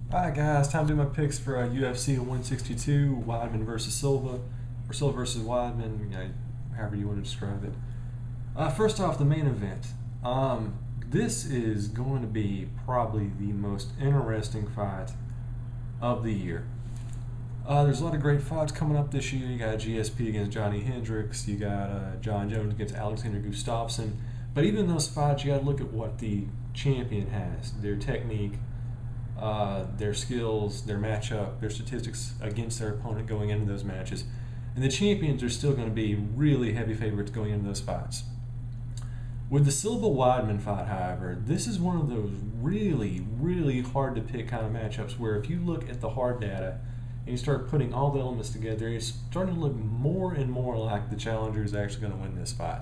Alright guys, time to do my picks for UFC 162, Weidman versus Silva, or Silva versus Weidman, however you want to describe it. First off, the main event. This is going to be probably the most interesting fight of the year. There's a lot of great fights coming up this year. You got GSP against Johnny Hendricks, you got John Jones against Alexander Gustafsson. But even in those fights, you got to look at what the champion has, their technique, their skills, their matchup, their statistics against their opponent going into those matches. And the champions are still going to be really heavy favorites going into those fights. With the Silva-Weidman fight, however, this is one of those really, really hard to pick kind of matchups where if you look at the hard data and you start putting all the elements together, it's starting to look more and more like the challenger is actually going to win this fight.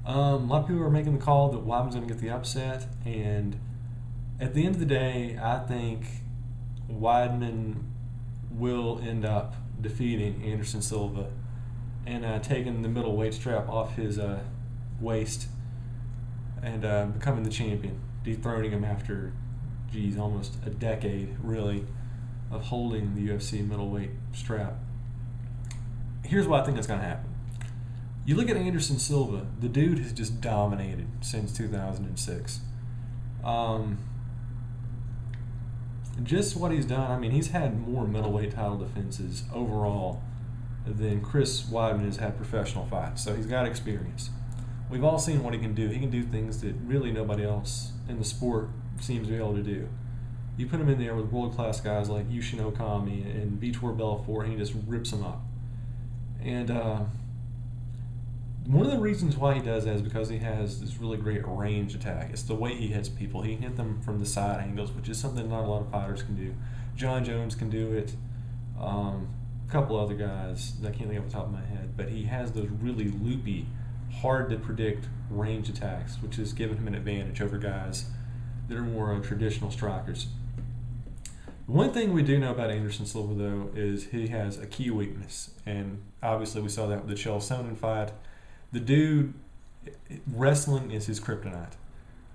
A lot of people are making the call that Weidman's going to get the upset, and at the end of the day, I think Weidman will end up defeating Anderson Silva and taking the middleweight strap off his waist and becoming the champion, dethroning him after, almost a decade, really, of holding the UFC middleweight strap. Here's what I think is going to happen. You look at Anderson Silva, the dude has just dominated since 2006. Just what he's done, I mean, he's had more middleweight title defenses overall than Chris Weidman has had professional fights, so he's got experience. We've all seen what he can do. He can do things that really nobody else in the sport seems to be able to do. You put him in there with world-class guys like Yushin Okami and Vitor Belfort, and he just rips them up. And one of the reasons why he does that is because he has this really great range attack. It's the way he hits people. He can hit them from the side angles, which is something not a lot of fighters can do. John Jones can do it. A couple other guys that I can't think off the top of my head, but he has those really loopy, hard to predict range attacks, which has given him an advantage over guys that are more traditional strikers. One thing we do know about Anderson Silva, though, is he has a key weakness, and obviously we saw that with the Chael Sonnen fight. The dude, wrestling is his kryptonite.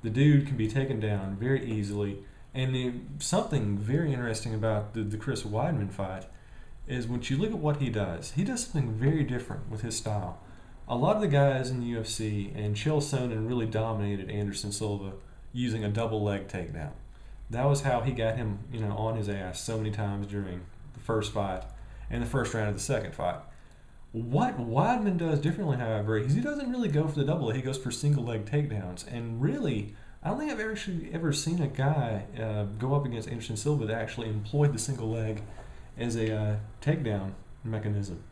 The dude can be taken down very easily. And something very interesting about the Chris Weidman fight is when you look at what he does something very different with his style. A lot of the guys in the UFC, and Chael Sonnen really dominated Anderson Silva using a double leg takedown. That was how he got him, on his ass so many times during the first fight and the first round of the second fight. What Weidman does differently, however, is he doesn't really go for the double leg. He goes for single leg takedowns. And really, I don't think I've ever seen a guy go up against Anderson Silva that actually employed the single leg as a takedown mechanism.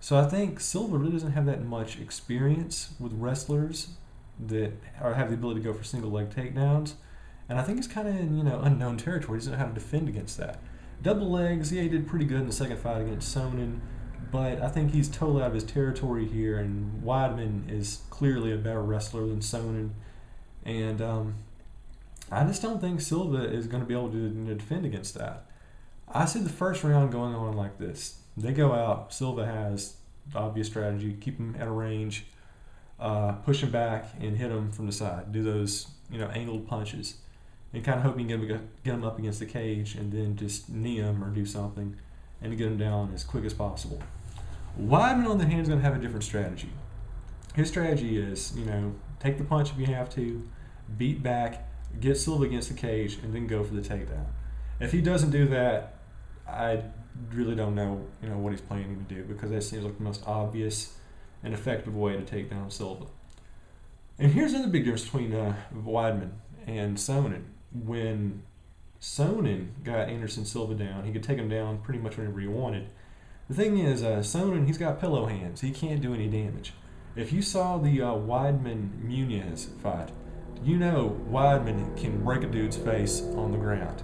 So I think Silva really doesn't have that much experience with wrestlers that have the ability to go for single leg takedowns. And I think he's kind of in unknown territory. He doesn't know how to defend against that. Double legs, yeah, he did pretty good in the second fight against Sonnen. But I think he's totally out of his territory here, and Weidman is clearly a better wrestler than Sonnen. And I just don't think Silva is going to be able to defend against that. I see the first round going on like this. They go out. Silva has the obvious strategy: keep him at a range, push him back, and hit him from the side. Do those angled punches, and kind of hope you can get him up against the cage, and then just knee him or do something, and to get him down as quick as possible. Weidman, on the hand, is going to have a different strategy. His strategy is, take the punch if you have to, beat back, get Silva against the cage, and then go for the takedown. If he doesn't do that, I really don't know, what he's planning to do, because that seems like the most obvious and effective way to take down Silva. And here's another big difference between Weidman and Sonnen. When Sonnen got Anderson Silva down, he could take him down pretty much whenever he wanted. The thing is, Sonnen, he's got pillow hands. He can't do any damage. If you saw the Weidman-Muniz fight, Weidman can break a dude's face on the ground.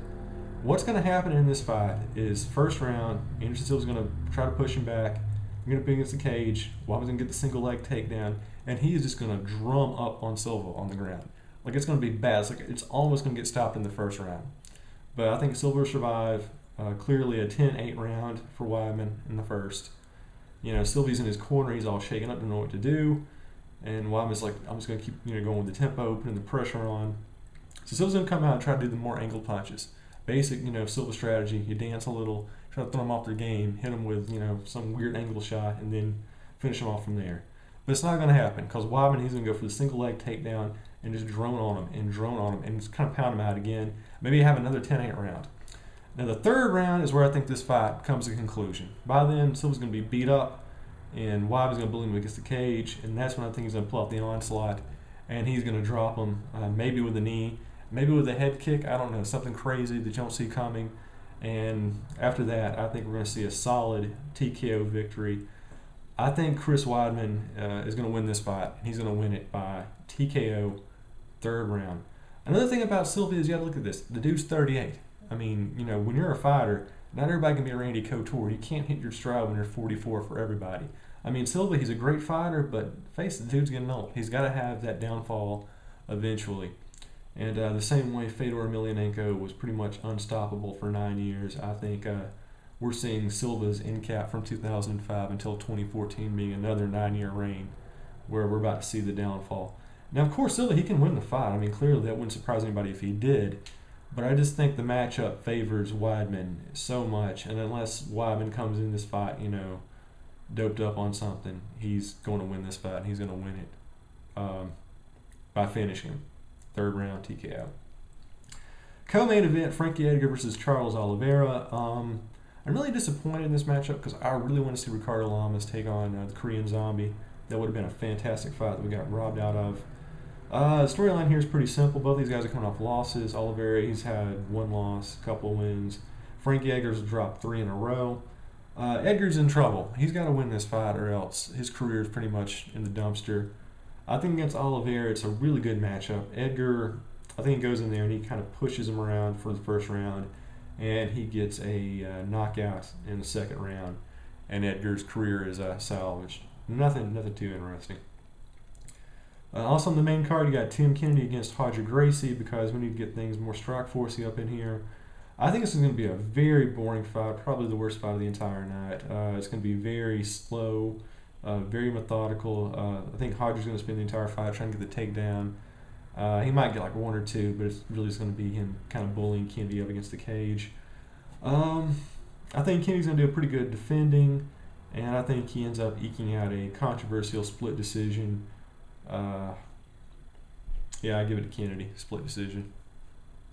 What's going to happen in this fight is, first round, Anderson Silva's going to try to push him back. You're going to be against the cage. Weidman's going to get the single leg takedown, and he is just going to drum up on Silva on the ground. Like, it's going to be bad. It's almost going to get stopped in the first round. But I think Silva will survive. Clearly a 10-8 round for Weidman in the first. Silva's in his corner. He's all shaken up, doesn't know what to do. And Weidman's like, I'm just going to keep going with the tempo, putting the pressure on. So Silva's going to come out and try to do the more angled punches. basic, Silva strategy. You dance a little, try to throw them off their game, hit them with, some weird angle shot, and then finish them off from there. But it's not going to happen because Weidman, he's going to go for the single leg takedown and just drone on him and just kind of pound him out again. Maybe have another 10-8 round. Now the third round is where I think this fight comes to a conclusion. By then, Silva's going to be beat up, and Weidman's going to bully him against the cage, and that's when I think he's going to pull out the onslaught, and he's going to drop him, maybe with a knee, maybe with a head kick. I don't know, something crazy that you don't see coming. And after that, I think we're going to see a solid TKO victory. I think Chris Weidman is going to win this fight, and he's going to win it by TKO, third round. Another thing about Silva is you got to look at this. The dude's 38. I mean, when you're a fighter, not everybody can be a Randy Couture. You can't hit your stride when you're 44 for everybody. I mean, Silva, he's a great fighter, but face it, the dude's getting old. He's got to have that downfall eventually. And the same way Fedor Emelianenko was pretty much unstoppable for 9 years, I think we're seeing Silva's end cap from 2005 until 2014 being another 9-year reign where we're about to see the downfall. Now, of course, Silva, he can win the fight. I mean, clearly that wouldn't surprise anybody if he did. But I just think the matchup favors Weidman so much. And unless Weidman comes in this fight, doped up on something, he's going to win this fight. And he's going to win it by finishing him. Third round TKO. Co-main event, Frankie Edgar versus Charles Oliveira. I'm really disappointed in this matchup because I really want to see Ricardo Lamas take on the Korean Zombie. That would have been a fantastic fight that we got robbed out of. The storyline here is pretty simple. Both these guys are coming off losses. Oliveira, he's had one loss, a couple of wins. Frankie Edgar's dropped 3 in a row. Edgar's in trouble. He's got to win this fight or else his career is pretty much in the dumpster. I think against Oliveira, it's a really good matchup. Edgar, I think he goes in there and he kind of pushes him around for the first round, and he gets a knockout in the second round, and Edgar's career is salvaged. Nothing too interesting. Also on the main card, you got Tim Kennedy against Roger Gracie because we need to get things more strike forcey up in here. I think this is going to be a very boring fight, probably the worst fight of the entire night. It's going to be very slow, very methodical. I think Roger's going to spend the entire fight trying to get the takedown. He might get like 1 or 2, but it's really just going to be him kind of bullying Kennedy up against the cage. I think Kennedy's going to do a pretty good defending, and I think he ends up eking out a controversial split decision. I give it to Kennedy, split decision,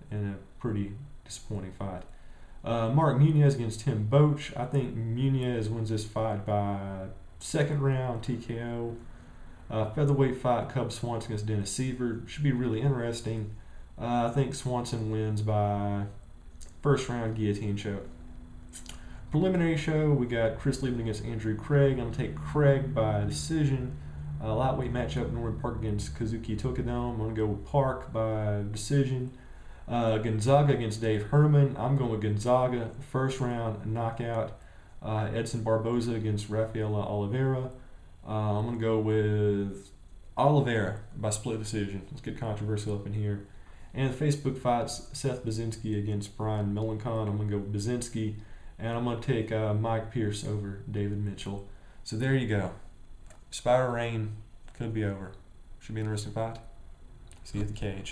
in a pretty disappointing fight. Mark Muniz against Tim Boach. I think Muniz wins this fight by second round TKO. Featherweight fight, Cub Swanson against Dennis Seaver. Should be really interesting. I think Swanson wins by first round guillotine choke. Preliminary show, we got Chris Weidman against Andrew Craig. I'm going to take Craig by decision. Lightweight matchup, Norman Park against Kazuki Tokadome. I'm going to go with Park by decision. Gonzaga against Dave Herman. I'm going with Gonzaga, first round knockout. Edson Barboza against Rafael Oliveira. I'm going to go with Oliveira by split decision. Let's get controversial up in here. And the Facebook fights, Seth Baczynski against Brian Melencon. I'm going to go with Baczynski. And I'm going to take Mike Pierce over David Mitchell. So there you go. Spider Reign could be over. Should be an interesting fight. See you at the cage.